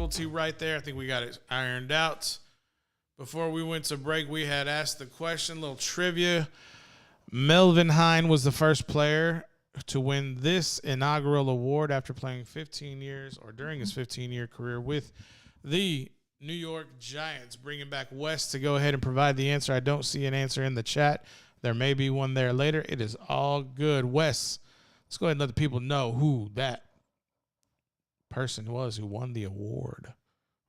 difficulty right there. I think we got it ironed out. Before we went to break, we had asked the question, little trivia. Melvin Hine was the first player to win this inaugural award after playing 15 years or during his 15-year career with the New York Giants. Bringing back Wes to go ahead and provide the answer. I don't see an answer in the chat. There may be one there later. It is all good. Wes, let's go ahead and let the people know who that person was who won the award,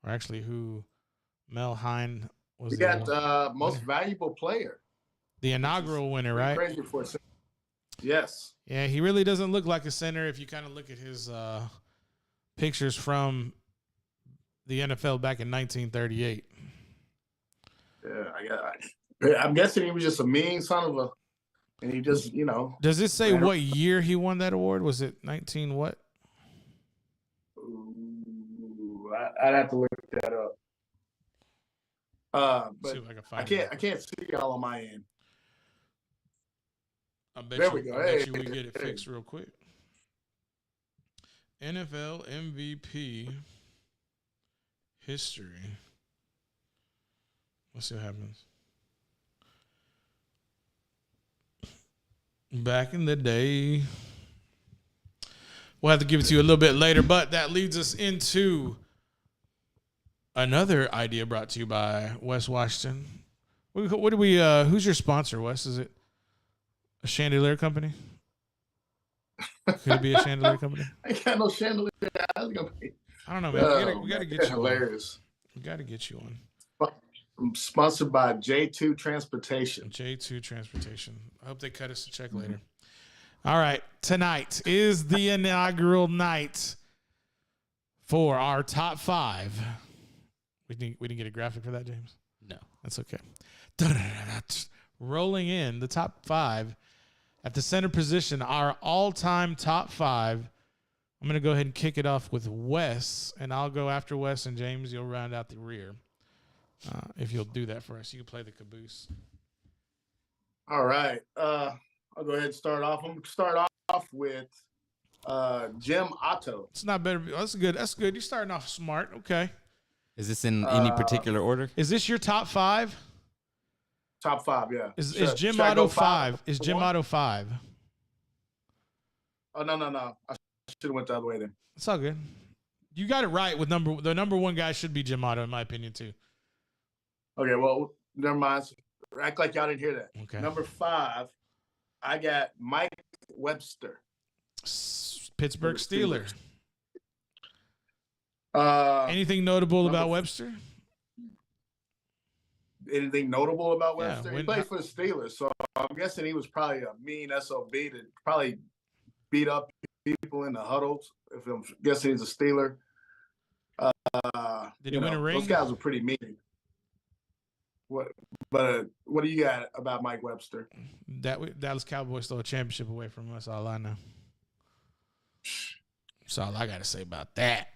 or actually who Mel Hine was. We got most valuable player. The inaugural winner, right? Crazy for a center. Yes. Yeah, he really doesn't look like a center if you kind of look at his pictures from the NFL back in 1938. Yeah, I'm guessing he was just a mean son of a, and he just, Does it say what year he won that award? Was it 19 what? Ooh, I'd have to look that up. But I can't see all on my end. I bet you we get it fixed real quick. NFL MVP history. Let's see what happens. Back in the day. We'll have to give it to you a little bit later, but that leads us into another idea brought to you by Wes Washington. What do we? Who's your sponsor, Wes? Is it a chandelier company? Could it be a chandelier company? I ain't got no chandelier. I don't know, man. We gotta get you hilarious. We gotta get you one. I'm sponsored by J2 Transportation. J2 Transportation. I hope they cut us a check later. All right, tonight is the inaugural night for our top 5. We didn't get a graphic for that, James? No. That's okay. Rolling in the top 5 at the center position, our all-time top 5. I'm going to go ahead and kick it off with Wes, and I'll go after Wes, and James, you'll round out the rear. If you'll do that for us. You can play the caboose. All right. I'll go ahead and start off. I'm going to start off with Jim Otto. It's not better. That's good. That's good. You're starting off smart. Okay. Is this in any particular order? Is this your top 5? Top 5, yeah. Is Jim Otto 5? Is Jim Otto 5? Oh, no. I should have went the other way then. It's all good. You got it right with the number 1 guy should be Jim Otto, in my opinion, too. Okay, well, never mind. Act like y'all didn't hear that. Okay. Number 5, I got Mike Webster. Pittsburgh Steelers. Anything notable about Webster? Anything notable about Webster? Yeah, he played for the Steelers, so I'm guessing he was probably a mean SOB to probably beat up people in the huddles. If I'm guessing he's a Steeler. Did he win a ring? Those guys were pretty mean. What do you got about Mike Webster? Dallas Cowboys stole a championship away from us. All I know. That's all I got to say about that.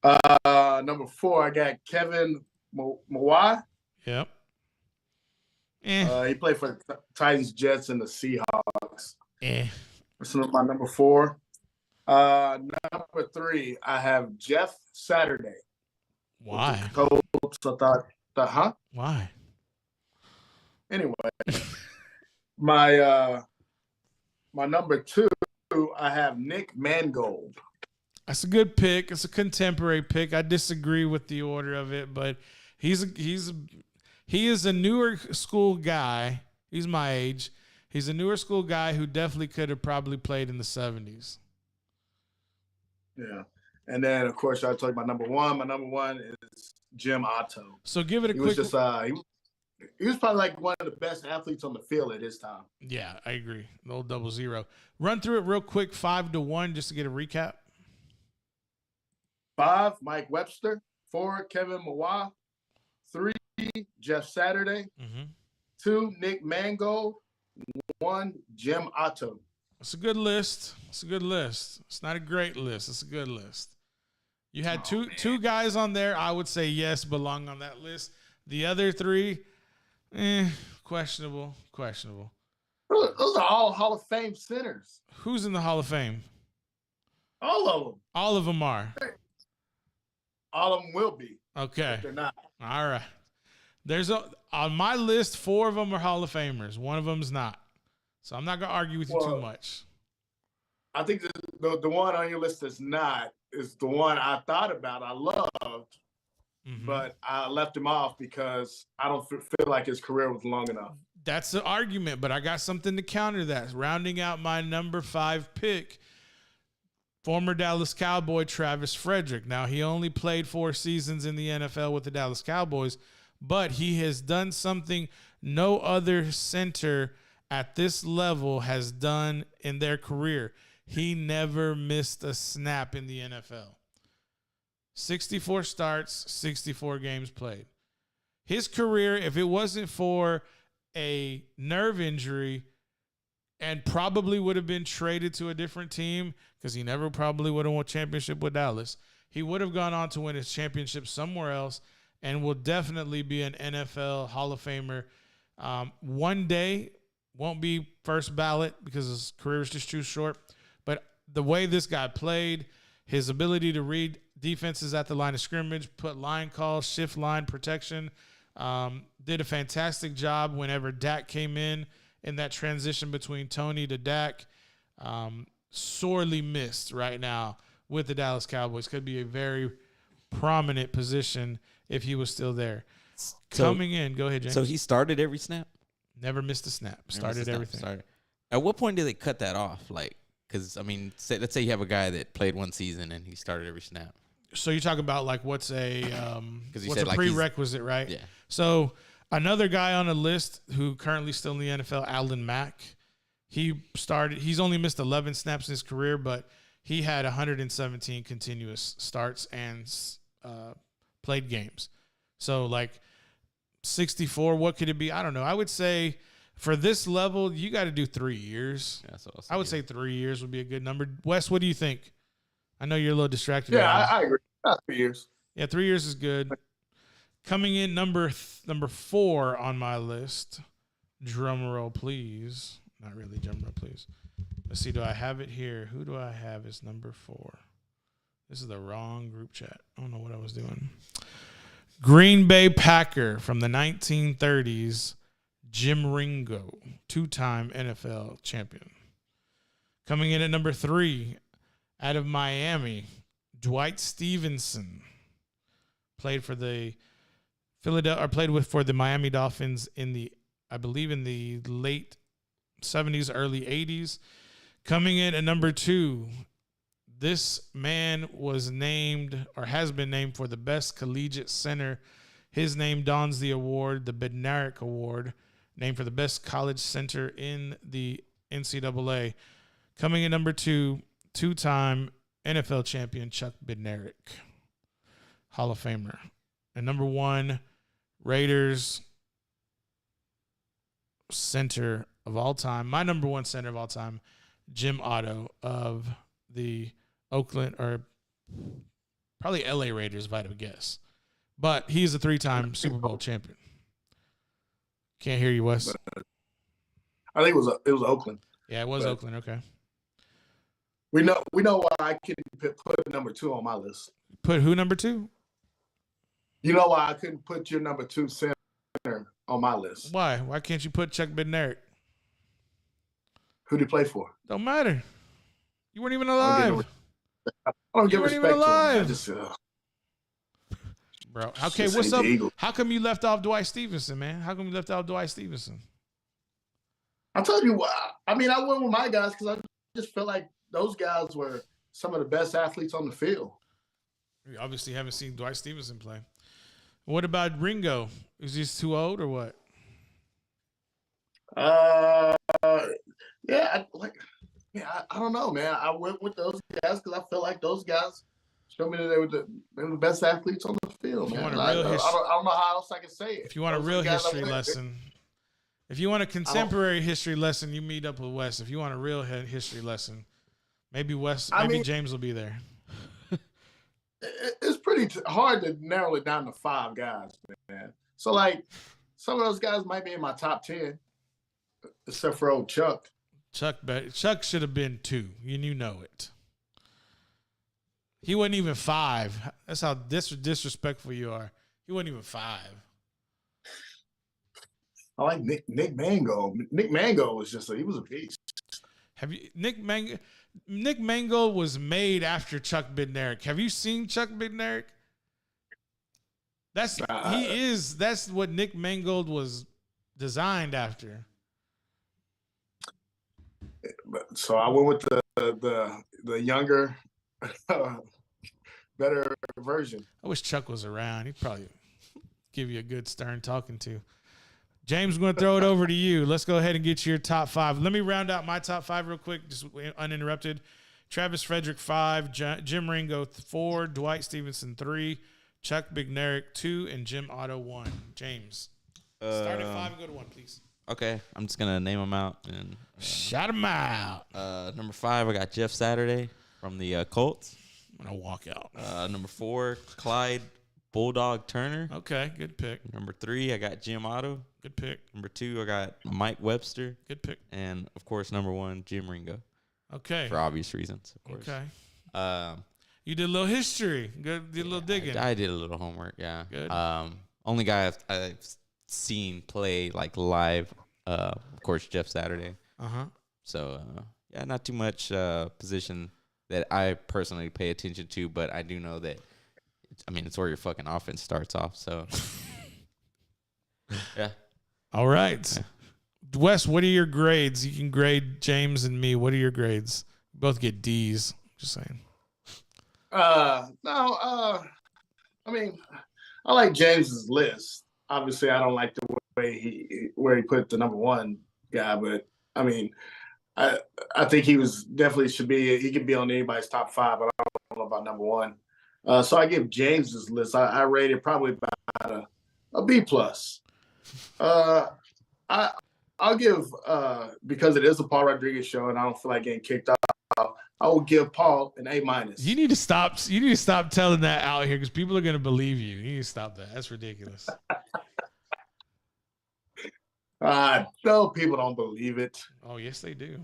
Yeah. Number 4, I got Kevin Mawai. Yep. He played for the Titans, Jets, and the Seahawks. That's my number 4. Number 3, I have Jeff Saturday. Why? Why? Anyway, my number 2, I have Nick Mangold. That's a good pick. It's a contemporary pick. I disagree with the order of it, but he is a newer school guy. He's my age. He's a newer school guy who definitely could have probably played in the 70s. Yeah. And then, of course, I told you my number 1. My number 1 is Jim Otto. So give it a quick. Was just, he was probably like one of the best athletes on the field at his time. Yeah, I agree. The old 00. Run through it real quick, 5-1, just to get a recap. 5, Mike Webster. 4, Kevin Mawai. 3, Jeff Saturday. 2, Nick Mangold. 1, Jim Otto. It's a good list. It's a good list. It's not a great list. It's a good list. You had two guys on there, I would say yes, belong on that list. The other 3, questionable. Those are all Hall of Fame centers. Who's in the Hall of Fame? All of them. All of them are. All of them will be. Okay. If they're not. All right. On my list, 4 of them are Hall of Famers. One of them's not. So I'm not gonna argue with you too much. I think the one on your list that's not is the one I thought about. I loved, but I left him off because I don't feel like his career was long enough. That's the argument, but I got something to counter that. Rounding out my number 5 pick, former Dallas Cowboy Travis Frederick. Now, he only played 4 seasons in the NFL with the Dallas Cowboys, but he has done something no other center at this level has done in their career. He never missed a snap in the NFL. 64 starts, 64 games played. His career, if it wasn't for a nerve injury, and probably would have been traded to a different team because he never probably would have won a championship with Dallas, he would have gone on to win his championship somewhere else and will definitely be an NFL Hall of Famer. One day, won't be first ballot because his career is just too short. But the way this guy played, his ability to read defenses at the line of scrimmage, put line calls, shift line protection, did a fantastic job whenever Dak came in that transition between Tony to Dak. Sorely missed right now with the Dallas Cowboys. Could be a very prominent position if he was still there. Coming in, go ahead, James. So he started every snap? Never missed a snap. Started everything. At what point did they cut that off? Like, because, I mean, let's say you have a guy that played one season and he started every snap. So you talk about like what's a like prerequisite, right? Yeah. So another guy on the list who currently still in the NFL, Alden Mack. He's only missed 11 snaps in his career, but he had 117 continuous starts and played games. So like 64, what could it be? I don't know. I would say for this level, you got to do 3 years. Yeah, I would say 3 years would be a good number. Wes, what do you think? I know you're a little distracted. Yeah, I agree. Not 3 years. Yeah, 3 years is good. Coming in number 4 on my list. Drum roll, please. Not really, drum roll, please. Let's see. Do I have it here? Who do I have as number 4? This is the wrong group chat. I don't know what I was doing. Green Bay Packer from the 1930s. Jim Ringo, 2-time NFL champion. Coming in at number 3, out of Miami, Dwight Stevenson. Played for the for the Miami Dolphins I believe in the late 70s, early 80s. Coming in at number 2, this man was named or has been named for the best collegiate center. His name dons the award, the Bednarik Award, named for the best college center in the NCAA. Coming in number 2, 2-time NFL champion Chuck Bednarik, Hall of Famer. And number 1, Raiders center of all time. My number 1 center of all time, Jim Otto of the Oakland, or probably LA Raiders, if I had to guess. But he's a 3-time Super Bowl champion. Can't hear you, Wes. I think it was Oakland. Yeah, it was Oakland. Okay. We know why I couldn't put number 2 on my list. Put who number 2? You know why I couldn't put your number 2 center on my list? Why? Why can't you put Chuck Bednarik? Who did he play for? Don't matter. You weren't even alive. I don't give respect to him. I just, bro. Okay, what's up? How come you left off Dwight Stevenson, man? How come you left off Dwight Stevenson? I told you why. I mean, I went with my guys because I just felt like those guys were some of the best athletes on the field. You obviously haven't seen Dwight Stevenson play. What about Ringo? Is he too old or what? Yeah, I don't know, man. I went with those guys because I felt like those guys showed me that they were the best athletes on the field, man. I don't know how else I can say it. If you want a real history lesson, if you want a contemporary history lesson, you meet up with Wes. If you want a real history lesson, maybe James will be there. It's pretty hard to narrow it down to 5 guys, man. So, like, some of those guys might be in my top 10, except for old Chuck. Chuck should have been 2. You know it. He wasn't even 5. That's how disrespectful you are. He wasn't even 5. I like Nick Mangold. Nick Mangold was he was a beast. Have you Nick Mangold was made after Chuck Bednarik. Have you seen Chuck Bednarik? That's what Nick Mangold was designed after. So I went with the younger, better version. I wish Chuck was around. He'd probably give you a good stern talking to. James, I'm going to throw it over to you. Let's go ahead and get your top 5. Let me round out my top 5 real quick, just uninterrupted. Travis Frederick 5, Jim Ringo 4, Dwight Stevenson 3, Chuck Bednarik 2, and Jim Otto 1. James, start at 5 and go to 1, please. Okay, I'm just gonna name them out and shout them out. Number 5, I got Jeff Saturday from the Colts. I'm gonna walk out. Number 4, Clyde Bulldog Turner. Okay, good pick. Number 3, I got Jim Otto. Good pick. Number 2, I got Mike Webster. Good pick. And of course, number 1, Jim Ringo. Okay. For obvious reasons, of course. Okay. You did a little history. Did a little digging. I did a little homework. Yeah. Good. Only guy I've seen play like live. Of course, Jeff Saturday. So yeah, not too much position that I personally pay attention to, but I do know that. It's where your fucking offense starts off. So yeah. All right. Yeah. Wes, what are your grades? You can grade James and me. What are your grades? Both get D's. Just saying. No. I like James's list. Obviously, I don't like the way where he put the number 1 guy, but I think he could be on anybody's top 5, but I don't know about number 1. So I give James's list. I rate it probably about a B plus. I'll give because it is a Paul Rodriguez show, and I don't feel like getting kicked off. I will give Paul an A minus. You need to stop. You need to stop telling that out here because people are going to believe you. You need to stop that. That's ridiculous. No, people don't believe it. Oh yes, they do.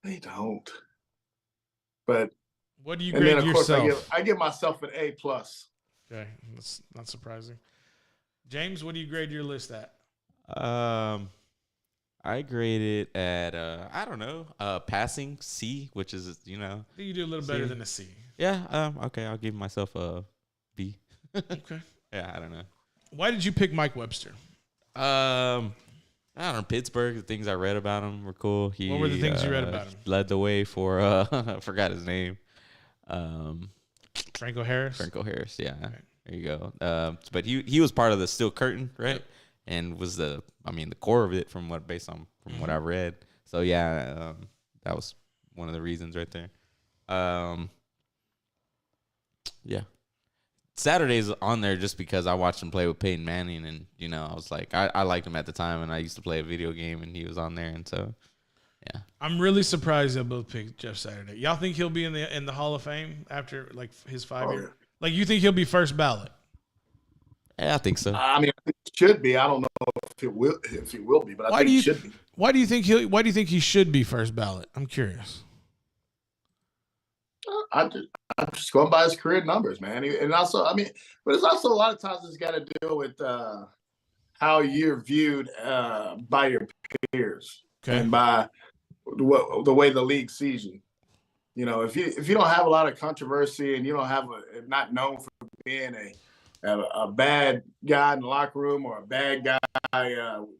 They don't. But what do you grade of yourself? Course, I give myself an A plus. Okay, that's not surprising. James, what do you grade your list at? I grade it at I don't know, passing C, which is I think you do a little better than a C. Yeah. Okay, I'll give myself a B. Okay. Yeah, I don't know. Why did you pick Mike Webster? I don't know. Pittsburgh. The things I read about him were cool. What were the things you read about him? Led the way for I forgot his name. Franco Harris. Yeah. Okay. There you go. But he was part of the Steel Curtain, right? Yep. And was the core of it from what I read. So yeah, that was one of the reasons right there. Yeah. Saturday's on there just because I watched him play with Peyton Manning, and I was like, I liked him at the time, and I used to play a video game, and he was on there, and so yeah. I'm really surprised they'll both pick Jeff Saturday. Y'all think he'll be in the Hall of Fame after like his 5 year? Yeah. Like you think he'll be first ballot? Yeah, I think so. I think it should be. I don't know if he will be, but I think he should be. Why do you think he should be first ballot? I'm curious. I'm just going by his career numbers, man. And also, but it's also a lot of times it's got to deal with how you're viewed by your peers and by the way the league sees you. If you don't have a lot of controversy and you don't have not known for being a bad guy in the locker room or a bad guy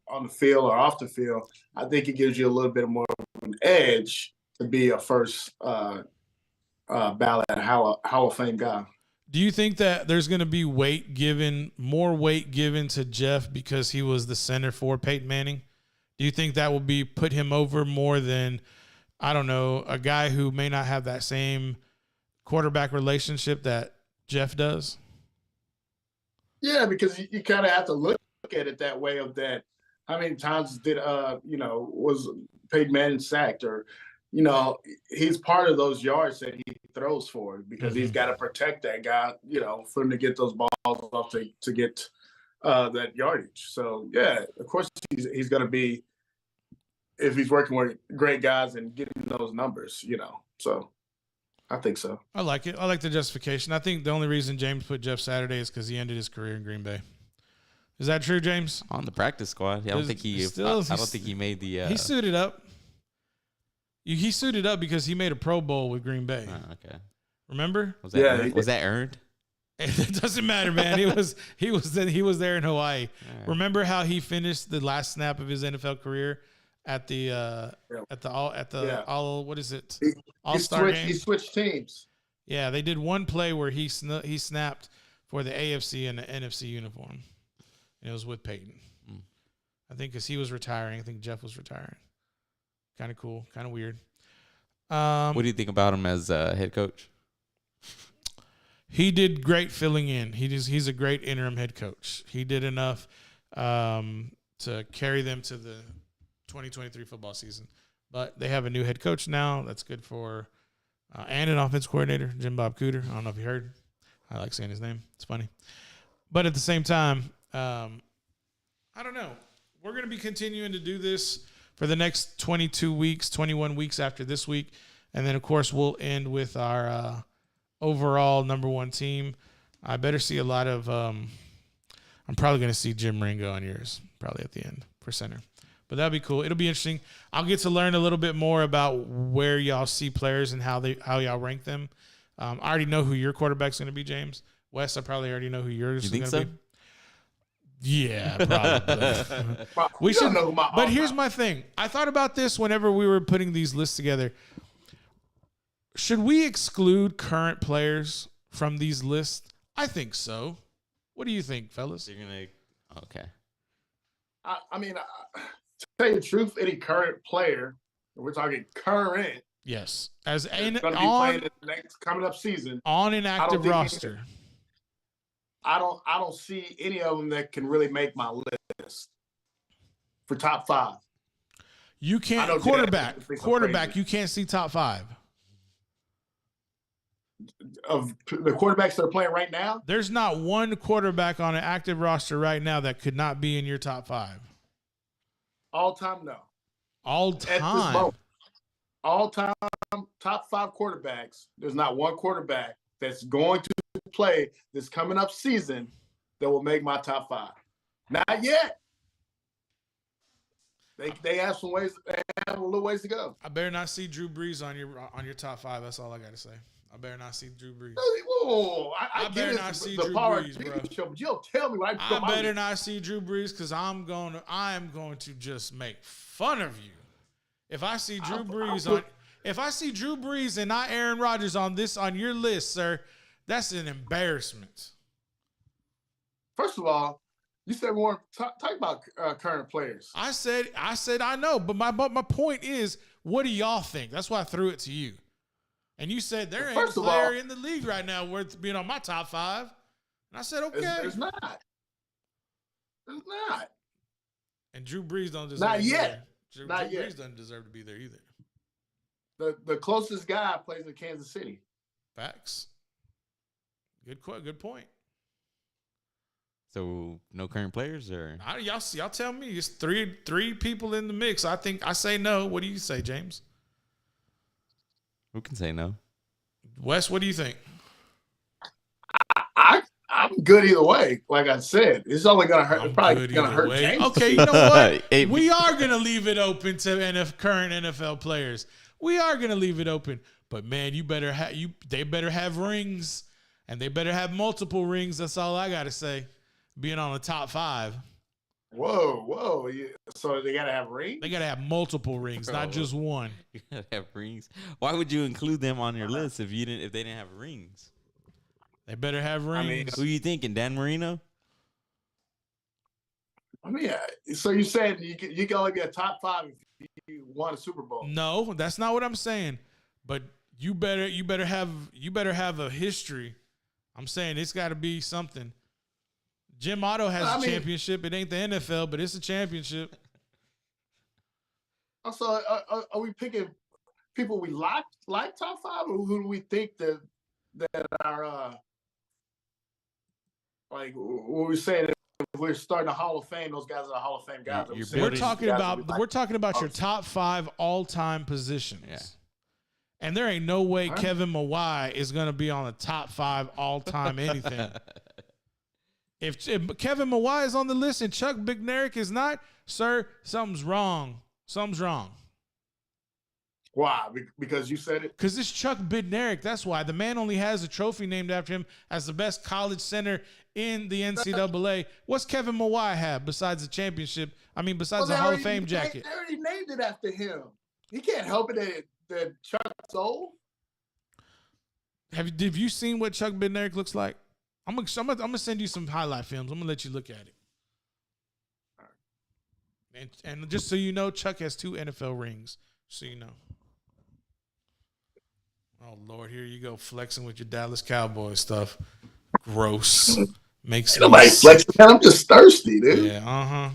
on the field or off the field, I think it gives you a little bit more of an edge to be a first ballot Hall of Fame guy. Do you think that there's going to be more weight given to Jeff because he was the center for Peyton Manning? Do you think that will put him over more than, I don't know, a guy who may not have that same quarterback relationship that Jeff does? Yeah, because you kind of have to look at it that way of that. How many times was Peyton Manning sacked or, he's part of those yards that he throws for because he's got to protect that guy, for him to get those balls off to get that yardage. So, yeah, of course he's going to be, if he's working with great guys and getting those numbers, So I think so. I like it. I like the justification. I think the only reason James put Jeff Saturday is because he ended his career in Green Bay. Is that true, James? On the practice squad. I don't think he made the. He suited up. He suited up because he made a Pro Bowl with Green Bay. Okay. Remember? Was that earned? It doesn't matter, man. He was there in Hawaii. Right. Remember how he finished the last snap of his NFL career at the All-Star game? He switched teams. Yeah, they did one play where he snapped for the AFC and the NFC uniform. And it was with Peyton. I think because he was retiring. I think Jeff was retiring. Kind of cool. Kind of weird. What do you think about him as head coach? He did great filling in. He's a great interim head coach. He did enough to carry them to the 2023 football season. But they have a new head coach now. That's good for and an offense coordinator, Jim Bob Cooter. I don't know if you heard. I like saying his name. It's funny. But at the same time, I don't know. We're going to be continuing to do this for the next 22 weeks, 21 weeks after this week. And then, of course, we'll end with our overall number one team. I better see a lot of I'm probably going to see Jim Ringo on yours, probably at the end for center. But that'll be cool. It'll be interesting. I'll get to learn a little bit more about where y'all see players and how y'all rank them. I already know who your quarterback's going to be, James. Wes, I probably already know who yours is going to be. Yeah, probably. We should know. But here's my thing. I thought about this whenever we were putting these lists together. Should we exclude current players from these lists? I think so. What do you think, fellas? Okay. I mean, to tell you the truth, any current player, we're talking current. Yes, as going to be playing the next coming up season on an active roster. I don't see any of them that can really make my list for top 5. You can't quarterback. You can't see top 5 of the quarterbacks that are playing right now. There's not one quarterback on an active roster right now that could not be in your top 5. All time, no. All time. All time, top 5 quarterbacks. There's not one quarterback that's going to play this coming up season that will make my top 5. Not yet. They have some ways. They have a little ways to go. I better not see Drew Brees on your top 5. That's all I got to say. I better not see Drew Brees. Whoa, I better not see Drew Brees, bro. Show, but you don't tell me what I better not see Drew Brees because I am going to just make fun of you. If I see Drew Brees and not Aaron Rodgers on your list, sir, that's an embarrassment. First of all, you said we weren't talking about current players. I said I know, but my point is, what do y'all think? That's why I threw it to you. And you said there ain't a player in the league right now worth being on my top 5. And I said, okay. There's not. And Drew Brees don't deserve not to be yet. there. Not Drew yet. Brees doesn't deserve to be there either. The closest guy plays in Kansas City. Facts. Good point. So no current players, or y'all tell me. It's three people in the mix. I say no. What do you say, James? Who can say no? Wes, what do you think? I'm good either way. Like I said, it's only gonna hurt. It's probably gonna hurt James. Okay, you know what? We are gonna leave it open to current NFL players. We are gonna leave it open, but man, they better have rings, and they better have multiple rings. That's all I gotta say. Being on the top 5. Whoa! So they gotta have rings. They gotta have multiple rings, not just one. You gotta have rings. Why would you include them on your list if they didn't have rings? They better have rings. I mean, who you thinking, Dan Marino? I mean, so you said you can only be a top 5 if you won a Super Bowl. No, that's not what I'm saying. But you better have a history. I'm saying it's got to be something. Jim Otto has a championship. It ain't the NFL, but it's a championship. Also, are we picking people we like top 5, or who do we think that are like what we saying? If we're starting a Hall of Fame, those guys are Hall of Fame guys. We're talking about your top 5 all-time positions. Yeah. And there ain't no way Kevin Mawai is going to be on the top 5 all-time anything. If Kevin Mawai is on the list and Chuck Bednarik is not, sir, something's wrong. Something's wrong. Why? Because you said it? Because it's Chuck Bednarik. That's why. The man only has a trophy named after him as the best college center in the NCAA. What's Kevin Mawai have besides the championship? Besides the Hall of Fame jacket? They already named it after him. He can't help it that Chuck's old. Have you seen what Chuck Bednarik looks like? I'm gonna send you some highlight films. I'm gonna let you look at it. And just so you know, Chuck has 2 NFL rings. So you know. Oh Lord, here you go flexing with your Dallas Cowboys stuff. Gross. Makes nobody flexing. I'm just thirsty, dude. Yeah.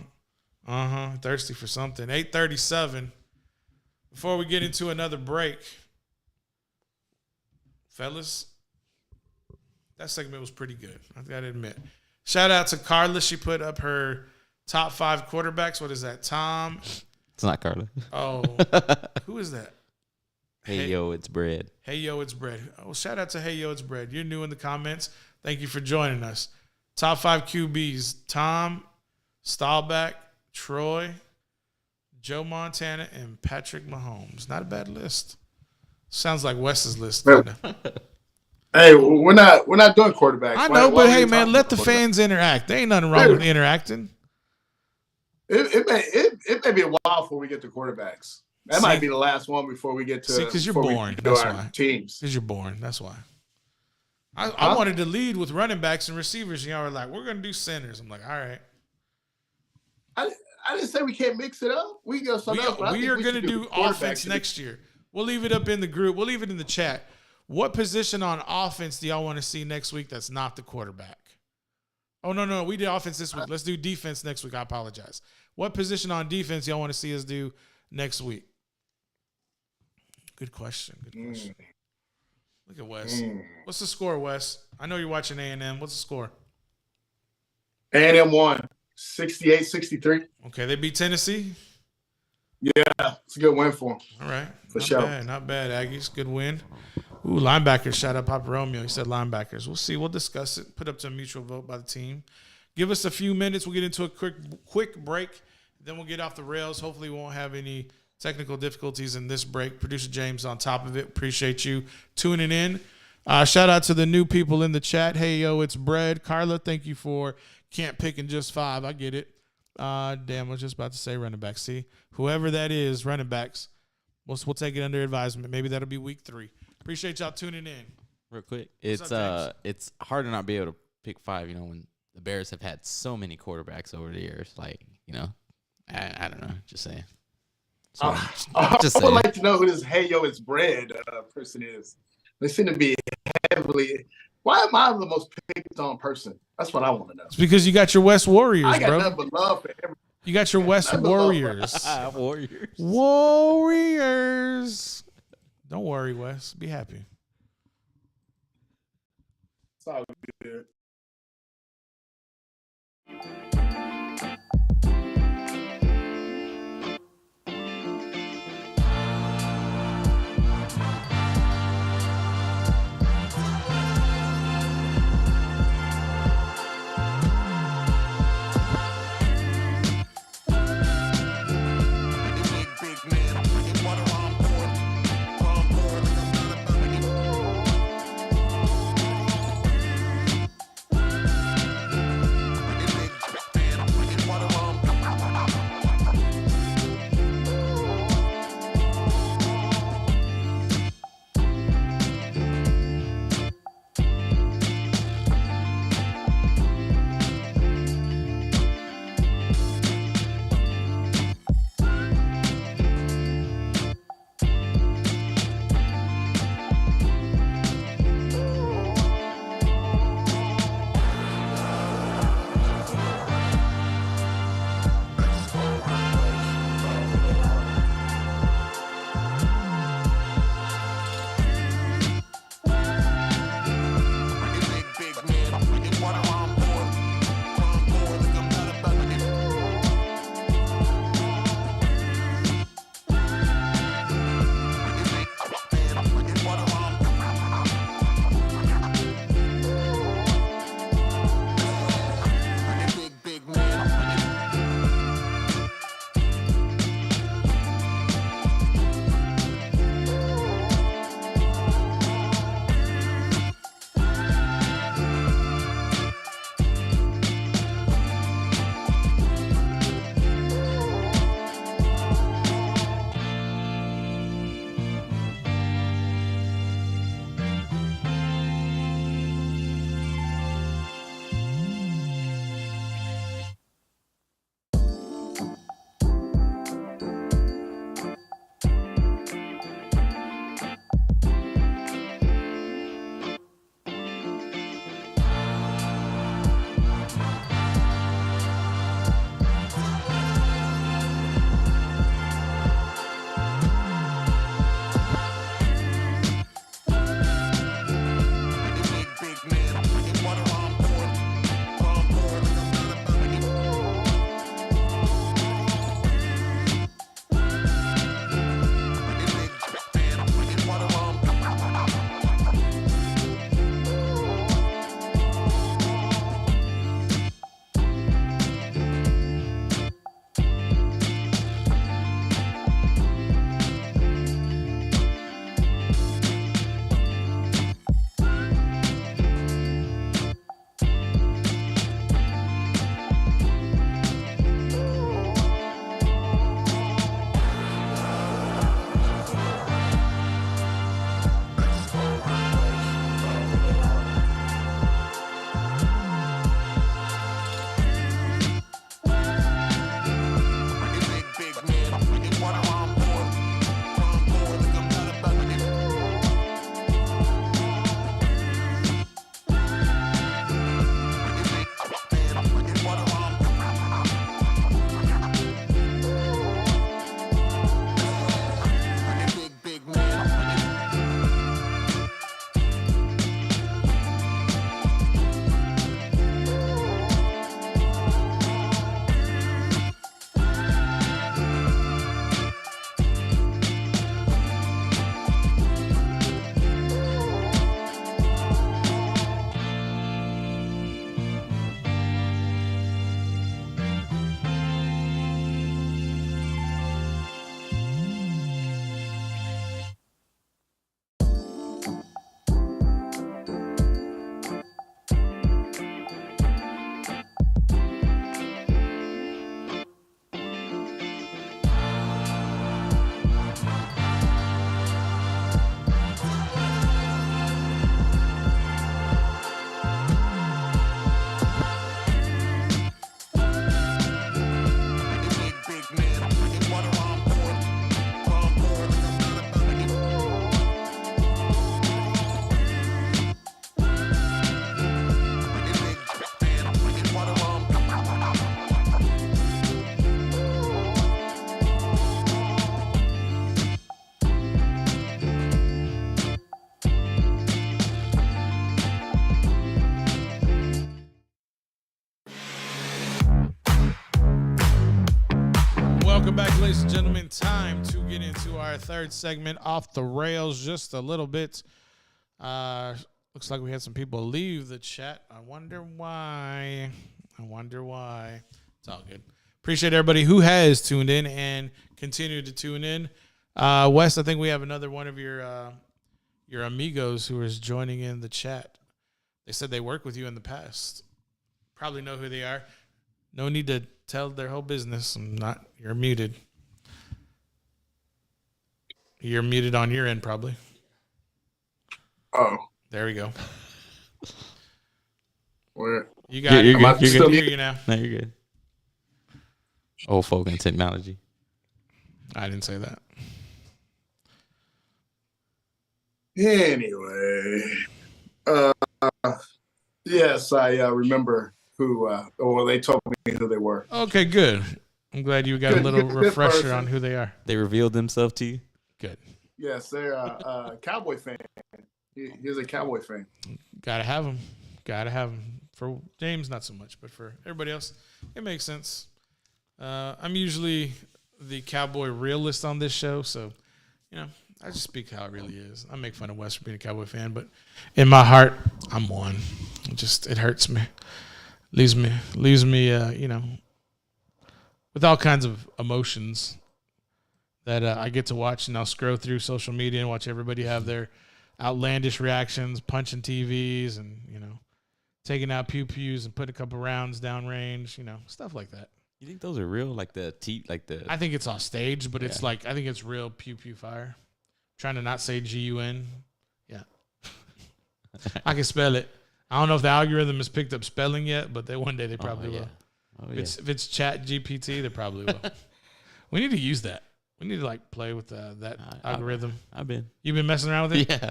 Thirsty for something. 8:37. Before we get into another break, fellas. That segment was pretty good. I got to admit. Shout out to Carla. She put up her top 5 quarterbacks. What is that? Tom? It's not Carla. Oh, who is that? Hey, yo, it's Bread. Hey, yo, it's Bread. Oh, shout out to Hey, yo, it's Bread. You're new in the comments. Thank you for joining us. Top 5 QBs: Tom, Staubach, Troy, Joe Montana, and Patrick Mahomes. Not a bad list. Sounds like Wes's list. Hey, we're not doing quarterbacks. I know, but hey, man, let the fans interact. There ain't nothing wrong with interacting. It may be a while before we get to quarterbacks. That might be the last one before we get to. Because you're boring. That's why. Teams. Because you're boring. That's why. I wanted to lead with running backs and receivers. And y'all were like, we're going to do centers. I'm like, all right. I didn't say we can't mix it up. We can go something else. We are going to do offense next year. We'll leave it up in the group. We'll leave it in the chat. What position on offense do y'all want to see next week that's not the quarterback? Oh, no. We did offense this week. Let's do defense next week. I apologize. What position on defense y'all want to see us do next week? Good question. Look at Wes. What's the score, Wes? I know you're watching A&M. What's the score? A&M won 68-63. Okay, they beat Tennessee? Yeah, it's a good win for them. All right. For sure. Not bad, Aggies. Good win. Ooh, linebackers. Shout out Papa Romeo. He said linebackers. We'll see. We'll discuss it. Put up to a mutual vote by the team. Give us a few minutes. We'll get into a quick break. Then we'll get off the rails. Hopefully we won't have any technical difficulties in this break. Producer James on top of it. Appreciate you tuning in. Shout out to the new people in the chat. Hey, yo, it's Bread. Carla, thank you for can't pick in just 5. I get it. Damn, I was just about to say running backs. See, whoever that is, running backs, we'll take it under advisement. Maybe that'll be week 3. Appreciate y'all tuning in. Real quick, it's hard to not be able to pick 5. When the Bears have had so many quarterbacks over the years. Like, I don't know. Just saying. So, I would like to know who this Hey Yo It's Bread person is. They seem to be heavily. Why am I the most picked on person? That's what I want to know. It's because you got your West Warriors, I got bro. nothing but love for everybody. You got your West Warriors. Warriors. Don't worry, Wes. Be happy. It's all good. Welcome back, ladies and gentlemen. Time to get into our third segment, Off the Rails, just a little bit. Looks like we had some people leave the chat. I wonder why. It's all good. Appreciate everybody who has tuned in and continued to tune in. Wes, I think we have another one of your amigos who is joining in the chat. They said they worked with you in the past. Probably know who they are. No need to tell their whole business. You're muted. You're muted on your end, probably. Oh. There we go. Where? You got it. You're good. You're good. Hear you now. No, you're good. Old folk and technology. I didn't say that. Anyway. Yes, I remember who, they told me who they were. Okay, good. I'm glad you got a little refresher on who they are. They revealed themselves to you? Good. Yes, they're a Cowboy fan. He's a Cowboy fan. Gotta have him. For James, not so much, but for everybody else, it makes sense. I'm usually the Cowboy realist on this show, so, I just speak how it really is. I make fun of Wes for being a Cowboy fan, but in my heart, I'm one. It hurts me. Leaves me, with all kinds of emotions that I get to watch, and I'll scroll through social media and watch everybody have their outlandish reactions, punching TVs and, taking out pew-pews and putting a couple rounds downrange, stuff like that. You think those are real? I think it's all staged, but it's I think it's real pew-pew fire. Trying to not say G-U-N. Yeah. I can spell it. I don't know if the algorithm has picked up spelling yet, but one day they probably will. If it's Chat GPT, they probably will. We need to use that. We need to play with that algorithm. You've been messing around with it? Yeah.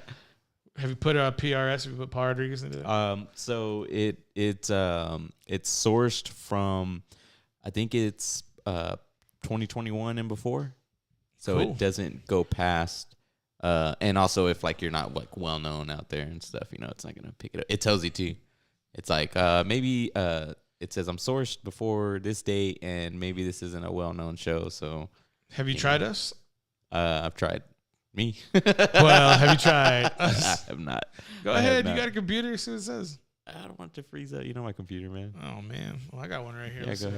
Have you put a PRS? Have you put Paul Rodriguez into that? So it's sourced from, I think it's 2021 and before. So cool. It doesn't go past. And also if you're not well known out there and stuff, it's not gonna pick it up. It tells you too. It's maybe it says I'm sourced before this date, and maybe this isn't a well known show. So have you tried us? I've tried me. Well, have you tried us? I have not. Go ahead. You got a computer? See what it says. I don't want to freeze up. My computer, man. Oh man. Well, I got one right here. Yeah, go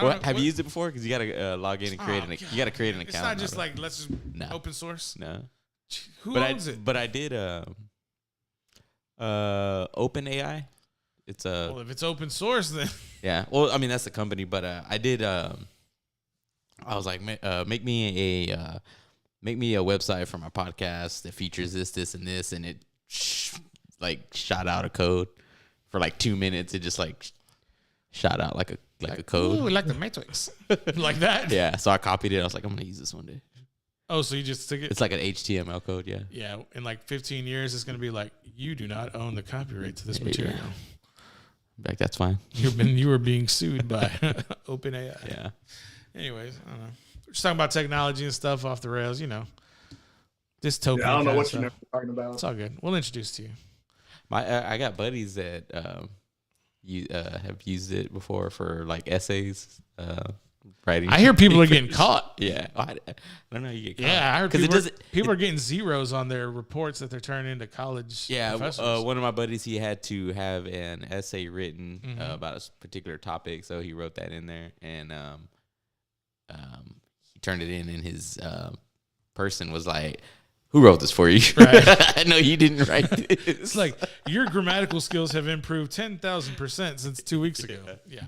ahead. Have you used it before? Because you got to log in and create you got to create an account. It's not just let's just open source. No. Who owns it? But I did OpenAI. It's well, if it's open source, then yeah. Well, I mean that's the company, but I did. I was like, make me a website for my podcast that features this, and this, and it shot out a code for 2 minutes. It just shot out like a code. Ooh, like the Matrix, like that. Yeah. So I copied it. I was like, I'm gonna use this one day. Oh, so you just took it? It's like an HTML code, yeah. Yeah, in 15 years, it's going to be you do not own the copyright to this material. Like, that's fine. You were being sued by OpenAI. Yeah. Anyways, I don't know. We're just talking about technology and stuff off the rails, Dystopian. Yeah, I don't know what you're talking about. It's all good. We'll introduce to you. I got buddies that have used it before for essays. Writing. I hear people are getting caught. Yeah, I don't know. You get caught. Yeah, I heard people are getting zeros on their reports that they're turning into college. Yeah, professors. One of my buddies, he had to have an essay written about a particular topic, so he wrote that in there, and he turned it in, and his person was like, "Who wrote this for you?" Right. I know you didn't write this. It's your grammatical skills have improved 10,000% since 2 weeks ago. Yeah,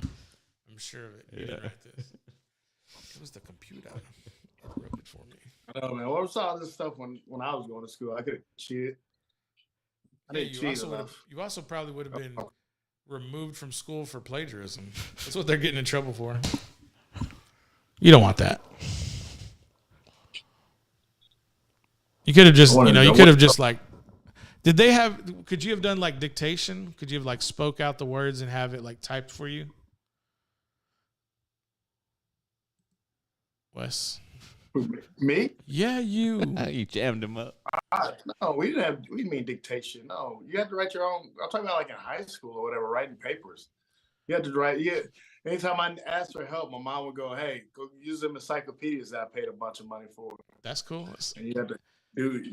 I'm sure of it. You didn't write this. It was the computer that wrote it for me. I know, man. Well, I saw this stuff when I was going to school. I could have cheated. You also probably would have been removed from school for plagiarism. That's what they're getting in trouble for. You don't want that. You could have just, did they have, could you have done dictation? Could you have spoke out the words and have it typed for you? Wes. Me? Yeah, you. You jammed him up. No, we didn't have. We mean dictation. No, you had to write your own. I'm talking about in high school or whatever, writing papers. You had to write. anytime I asked for help, my mom would go, "Hey, go use them encyclopedias that I paid a bunch of money for." That's cool. And you have to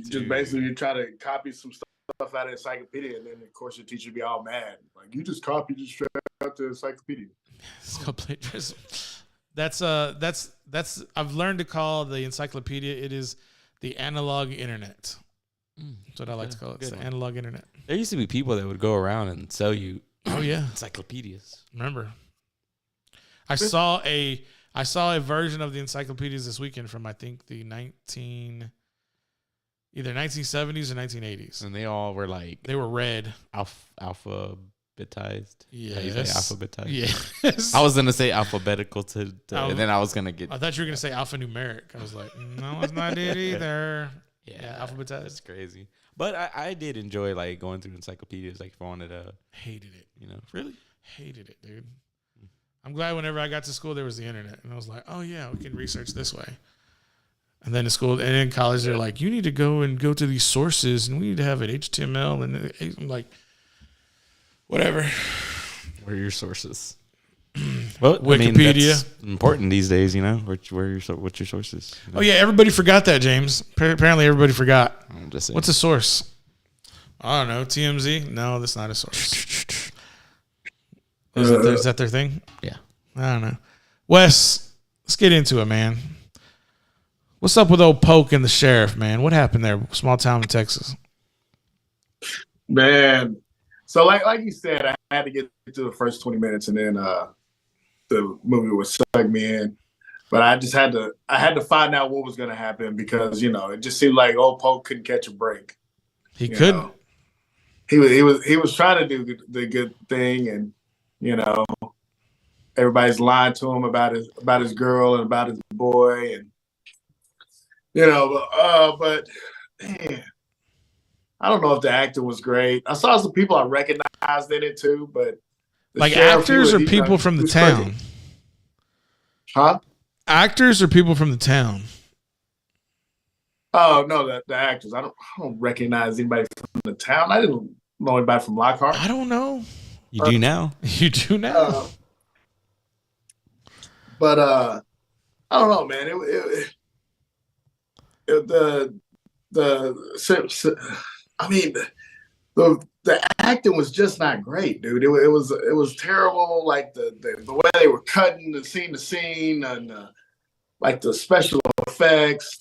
just basically you try to copy some stuff out of the encyclopedia, and then of course your teacher would be all mad, like you just copied it straight out the encyclopedia. So plagiarism. That's I've learned to call the encyclopedia. It is the analog internet. That's what I like to call it. It's the analog internet. There used to be people that would go around and sell you encyclopedias. Remember? I saw a version of the encyclopedias this weekend from I think the either 1970s or 1980s. And they all were like they were red. Alphabetized. Yes. Alphabetized. Yes. I was gonna say alphabetical and then I was gonna get I thought you were gonna say alphanumeric. I was like, no, it's not it either. Yeah, alphabetized. That's crazy. But I did enjoy like going through encyclopedias, like if I wanted to. Hated it. Really hated it, dude. I'm glad whenever I got to school there was the internet, and I was like, oh yeah, we can research this way. And then in school and in college, they're like, you need to go to these sources, and we need to have it HTML, and I'm like, whatever. What are your sources? Well, Wikipedia. That's important these days, what's your sources? Oh yeah, everybody forgot that, James. Apparently, everybody forgot. I'm just saying. What's a source? I don't know. TMZ? No, that's not a source. Is that their thing? Yeah. I don't know. Wes, let's get into it, man. What's up with old Polk and the sheriff, man? What happened there? Small town in Texas. Man, so like you said, I had to get to the first 20 minutes, and then the movie would suck me in. But I had to find out what was going to happen because it just seemed like old Polk couldn't catch a break. He couldn't. He was trying to do the good thing, and everybody's lying to him about his girl and about his boy, and but man, I don't know if the acting was great. I saw some people I recognized in it too, but like actors or people from the town? Crazy. Huh? Actors or people from the town? Oh no, the actors. I don't recognize anybody from the town. I didn't know anybody from Lockhart. I don't know. You do now. You do now. But I don't know, man. The acting was just not great, dude. It was terrible. Like the way they were cutting the scene to scene, and like the special effects.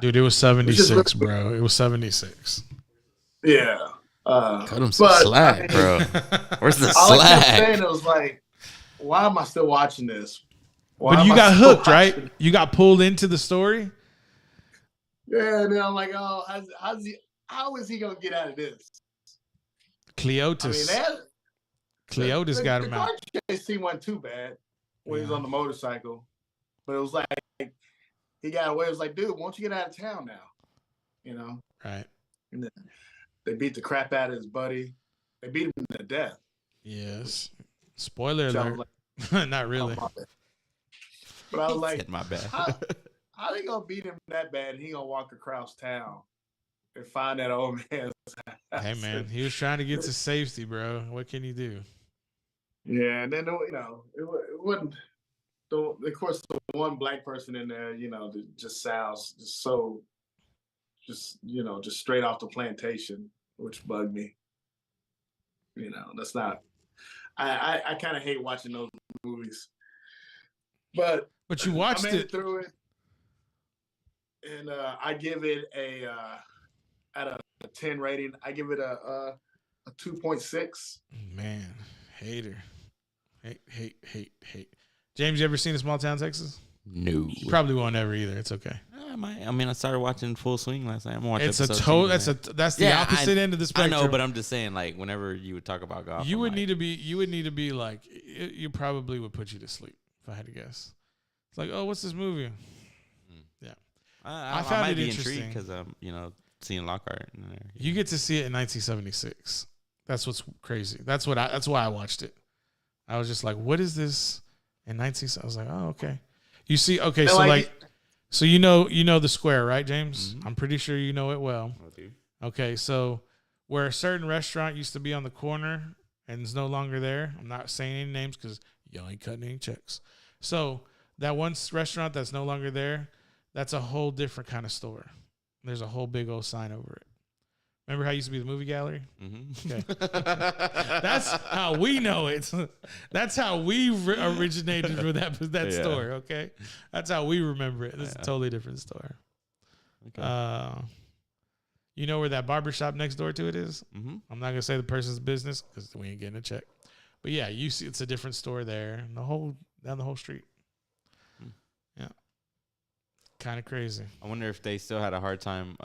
Dude, it was 76, bro. It was 76. Yeah. Cut him some slack, bro. Where's the all slack? I kept saying, it was like, why am I still watching this? But you got hooked, right? You got pulled into the story. Yeah, and then I'm like, oh, how is he gonna get out of this? Cleotis. Cleotis got him out. The car chase scene wasn't too bad when he was on the motorcycle, but it was like he got away. It was like, dude, why don't you get out of town now? Right. And then they beat the crap out of his buddy. They beat him to death. Yes. Spoiler alert. Like, not really. But I was like, my bad. how they gonna beat him that bad? And he gonna walk across town and find that old man's house? Hey man, he was trying to get to safety, bro. What can you do? Yeah, and then it wasn't. Of course, the one black person in there, just sounds just so, just straight off the plantation, which bugged me. That's not. I kind of hate watching those movies, but you watched I made it through it, and I give it out of a 10 rating. I give it a 2.6. Man, hater, hate. James, you ever seen A Small Town, Texas? No. You probably won't ever either. It's okay. I might. I started watching Full Swing last night. I'm watching. It's that's the opposite end of the spectrum. I know, but I'm just saying, like, whenever you would talk about golf, you would need to be like, you probably would put you to sleep if I had to guess. It's like, oh, what's this movie? Yeah, I found might it be interesting because I'm seeing Lockhart in there. You get to see it in 1976. That's what's crazy. That's why I watched it. I was just like, what is this in 19? I was like, oh, okay. You see, okay, so so you know the square, right, James? Mm-hmm. I'm pretty sure you know it well. Okay, so where a certain restaurant used to be on the corner and is no longer there. I'm not saying any names because y'all ain't cutting any checks. So that one restaurant that's no longer there, that's a whole different kind of store. There's a whole big old sign over it. Remember how it used to be the movie gallery? Mm-hmm. Okay. That's how we know it. That's how we originated with that store, okay? That's how we remember it. This is a totally different store. Okay. You know where that barbershop next door to it is? Mm-hmm. I'm not going to say the person's business because we ain't getting a check. But yeah, you see it's a different store there. Down the whole street. Yeah. Kind of crazy. I wonder if they still had a hard time,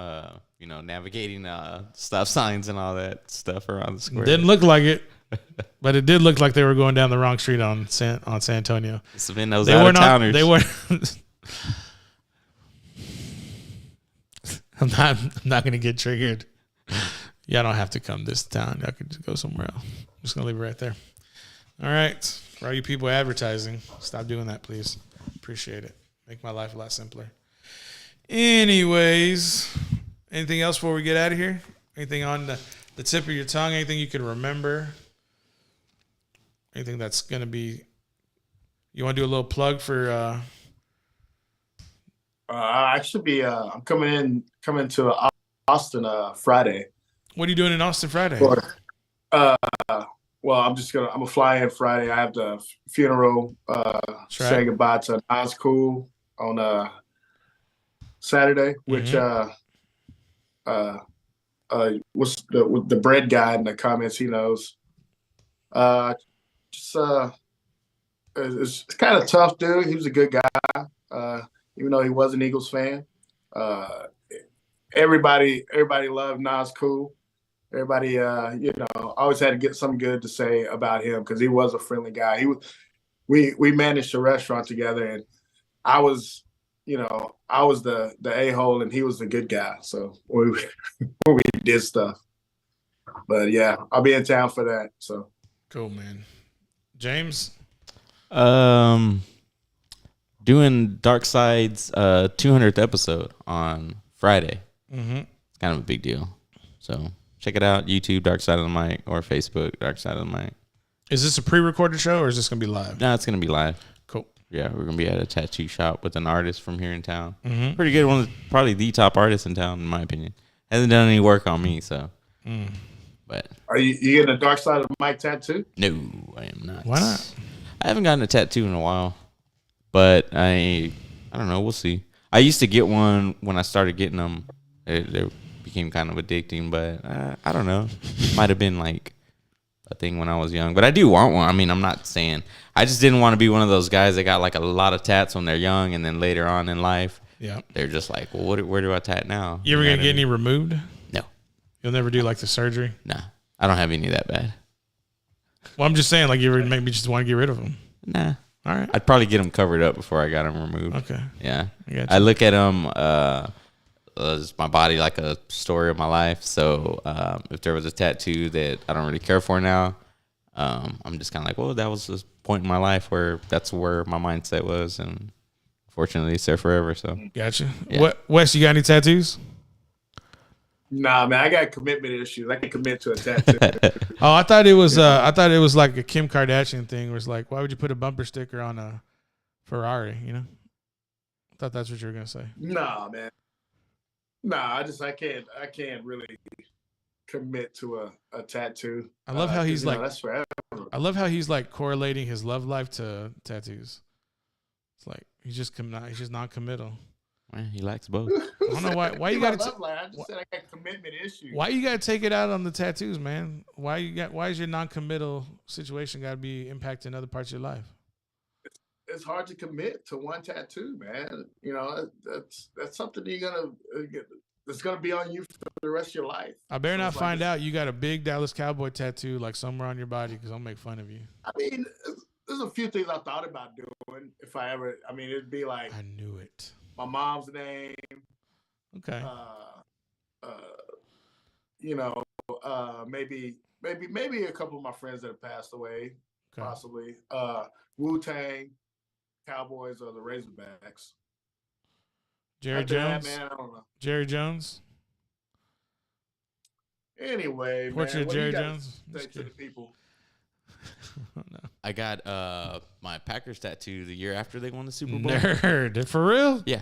navigating stop signs and all that stuff around the square. Didn't look like it, but it did look like they were going down the wrong street on San Antonio. It's been those out-of-towners. They were. I'm not gonna get triggered. Y'all don't have to come this town. Y'all can just go somewhere else. I'm just gonna leave it right there. All right, for all you people advertising, stop doing that, please. Appreciate it. Make my life a lot simpler. Anyways, anything else before we get out of here? Anything on the tip of your tongue? Anything you can remember? Anything that's going to be... You want to do a little plug for... I should be... I'm coming to Austin Friday. What are you doing in Austin Friday? Well, I'm gonna fly in Friday. I have the funeral, say goodbye to Nas Cool on Saturday, which what's the bread guy in the comments, he knows. It's kind of tough, dude. He was a good guy, even though he was an Eagles fan. Everybody loved Nas Cool. Everybody, always had to get something good to say about him because he was a friendly guy. We managed a restaurant together, and I was the a-hole, and he was the good guy. So we did stuff. But yeah, I'll be in town for that. So cool, man. James, doing Dark Side's 200th episode on Friday. Mm-hmm. It's kind of a big deal. So check it out, YouTube, Dark Side of the Mic, or Facebook, Dark Side of the Mic. Is this a pre-recorded show, or is this going to be live? No, it's going to be live. Cool. Yeah, we're going to be at a tattoo shop with an artist from here in town. Mm-hmm. Pretty good one, probably the top artist in town, in my opinion. Hasn't done any work on me, so. But are you getting a Dark Side of the Mic tattoo? No, I am not. Why not? I haven't gotten a tattoo in a while, but I don't know. We'll see. I used to get one when I started getting them. They became kind of addicting, but I don't know. Might have been like a thing when I was young, but I do want one. I mean, I'm not saying I just didn't want to be one of those guys that got like a lot of tats when they're young, and then later on in life, they're just like, well, where do I tat now? You ever gonna get any removed? No. You'll never do like the surgery? Nah, I don't have any that bad. Well, I'm just saying, like, you ever maybe just want to get rid of them? Nah. All right. I'd probably get them covered up before I got them removed. Okay. Yeah. I look at them as my body like a story of my life. So if there was a tattoo that I don't really care for now, I'm just kind of like, well, that was a point in my life where that's where my mindset was, and fortunately, it's there forever. So gotcha. Yeah. What, Wes? You got any tattoos? Nah, man, I got commitment issues. I can commit to a tattoo. Oh, I thought it was like a Kim Kardashian thing, where it's like, why would you put a bumper sticker on a Ferrari? You know, I thought that's what you were gonna say. Nah, man. Nah, I can't really commit to a tattaue. I love how he's like, that's forever. I love how he's like correlating his love life to tattoos. It's like he's just non-committal. Man, he likes both. I don't know why you got to. I just said I got commitment issues. Why you got to take it out on the tattoos, man? Why is your non-committal situation got to be impacting other parts of your life? It's hard to commit to one tattoo, man. You know, that's something that's gonna be on you for the rest of your life. I better not find out you got a big Dallas Cowboy tattoo like somewhere on your body, because I'll make fun of you. I mean, there's a few things I thought about doing. It'd be like, I knew it. My mom's name. Okay. Maybe a couple of my friends that have passed away, okay. possibly. Wu-Tang, Cowboys, or the Razorbacks. Jerry Jones. Man, I don't know. Jerry Jones. Anyway, Portrait man, of Jerry Jones. Say to the people. I got my Packers tattoo the year after they won the Super Bowl. Nerd. For real? Yeah.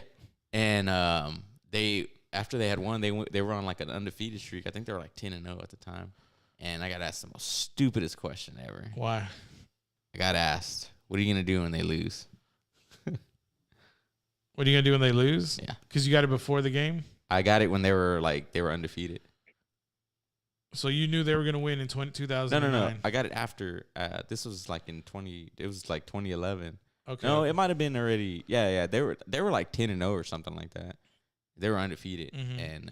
And after they had won, they were on like an undefeated streak. I think they were like 10-0 at the time. And I got asked the most stupidest question ever. Why? I got asked, what are you going to do when they lose? What are you going to do when they lose? Yeah. Because you got it before the game? I got it when they were undefeated. So you knew they were going to win in 2009? No. I got it after. This was like it was like 2011. Okay. No, it might have been already. Yeah. They were like 10-0 or something like that. They were undefeated. Mm-hmm. And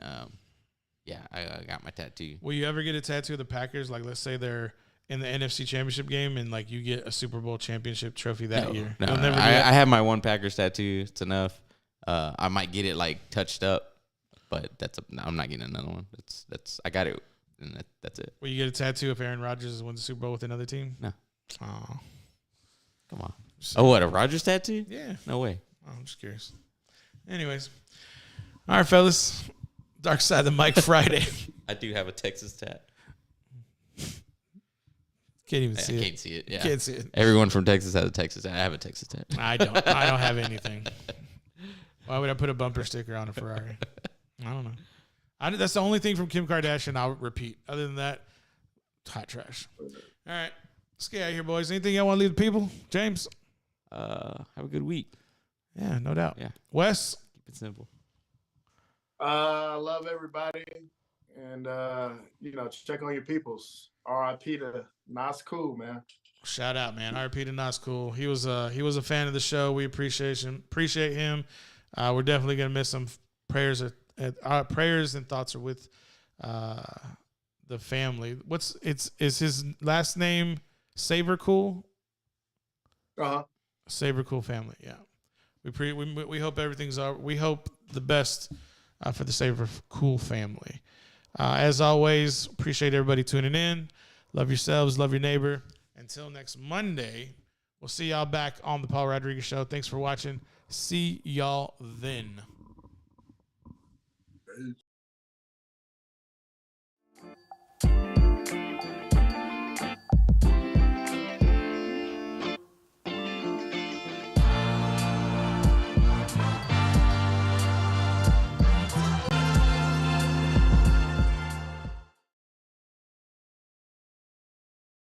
I got my tattoo. Will you ever get a tattoo of the Packers? Like, let's say they're in the NFC Championship game and like you get a Super Bowl championship trophy that year. No, You'll never I do that? have my one Packers tattoo. It's enough. I might get it like touched up, but I'm not getting another one. I got it, and that's it. Will you get a tattoo if Aaron Rodgers wins the Super Bowl with another team? No. Oh, Come on. Oh, what, a Rodgers tattoo? yeah. No way. Oh, I'm just curious. Anyways, all right, fellas. Dark Side of the Mic Friday. I do have a Texas tat. Can't even see I it. can't see it. Yeah. Can't see it. Everyone from Texas has a Texas tat. I have a Texas tat. I don't have anything. Why would I put a bumper sticker on a Ferrari? I don't know. That's the only thing from Kim Kardashian I'll repeat. Other than that, hot trash. All right. Let's get out of here, boys. Anything y'all want to leave the people? James? Have a good week. Yeah, no doubt. Yeah. Wes? Keep it simple. I love everybody. And, check on your peoples. R.I.P. to Nas Cool, man. Shout out, man. RP to Nas Cool. He was a fan of the show. We appreciate him. We're definitely gonna miss him. Prayers and thoughts are with the family. Is his last name Saber Cool? Saber Cool family. Yeah. We hope everything's we hope the best for the Saber Cool family. As always, appreciate everybody tuning in. Love yourselves. Love your neighbor. Until next Monday, we'll see y'all back on the Paul Rodriguez Show. Thanks for watching. See y'all then. Peace.